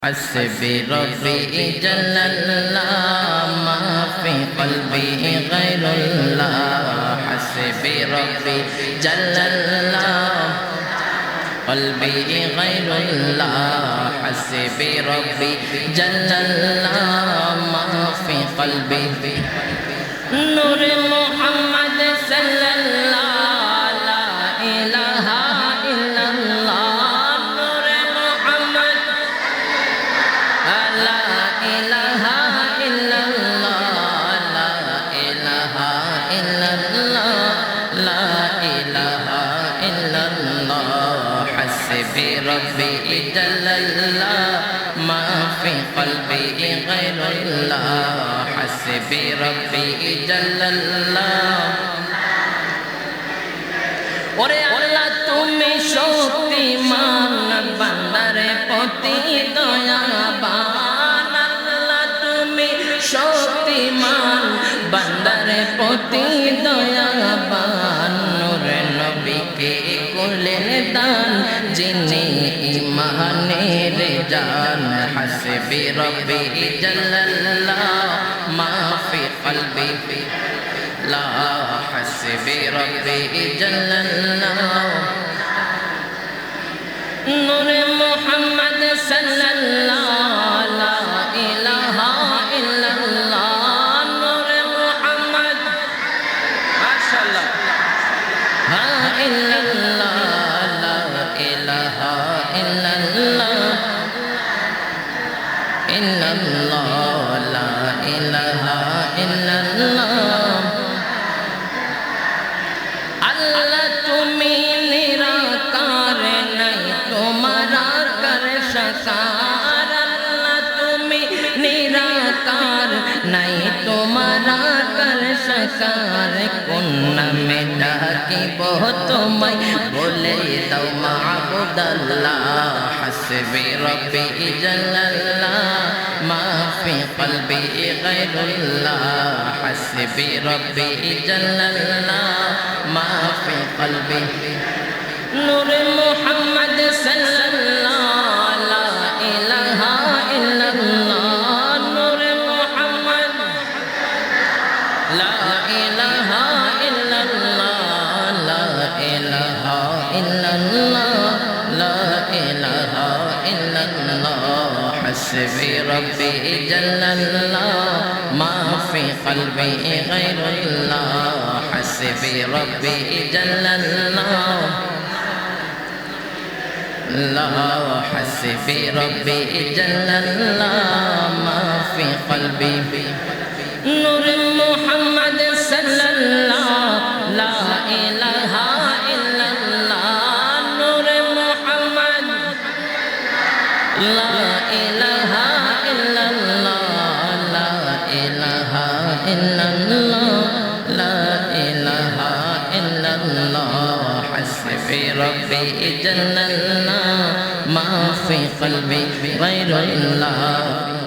حسبي ربي جل الله ما في قلبي غير الله حسبي ربي جل الله قلبي غير الله حسبي ربي جل الله ما في قلبي نور محمد صلى الله لا إله إلا الله نور محمد لا إله إلا الله لا إله إلا الله لا إله إلا الله حسبي ربي جل الله ما في قلبي غير الله حسبي ربي جل الله ওরে আল্লাহ তুমি শক্তিমান বান্দার প্রতি দয়াবান আল্লাহ তুমি শক্তিমান বান্দার প্রতি দয়াবান নূরে নবীকে কুলের দান যিনি ইমানের জান হাসবি রব্বি জাল্লাল্লাহ মা ফি কলবি লা হাসবি রব্বি জাল্লাল্লাহ নূরে মুহাম্মদ সাল্লাল্লাহু লা ইলাহা ইল্লাল্লাহ নূরে মুহাম্মদ মাশাআল্লাহ হা ইল্লাল্লাহ লা ইলাহা ইল্লাল্লাহ ইল্লাল্লাহ লা ইলাহা ইল্লাল্লাহ আল্লাহ তুমি নিরাকার নাই তোমার আকার সাকার আল্লাহ তুমি নিরাকার নাই তোমার আকার সাকার কোন নামে ডাকিব তোমায় বলে দাও মাবুদাল্লাহ হাসবি রব্বি জাল্লাল্লাহ মা ফি কলবি গায়রুল্লাহ হাসবি রব্বি জাল্লাল্লাহ মা ফি কলবি নূরে মুহাম্মদ সাল্লাল্লাহু লা ইলাহা ইল্লাল্লাহ নূরে মুহাম্মদ লা ইলাহা ইল্লাল্লাহ লা ইলাহা ইল্লাল্লাহ লা ইলাহা ইল্লাল্লাহ حسبي ربي جل الله ما في قلبي غير الله حسبي ربي جل الله لا حسبي ربي جل الله ما في قلبي نور محمد صلى الله لا إله إلا الله نور محمد لا إله إلا الله لا إله إلا الله لا إله إلا الله حسبي ربي جل الله ما في قلبي غير الله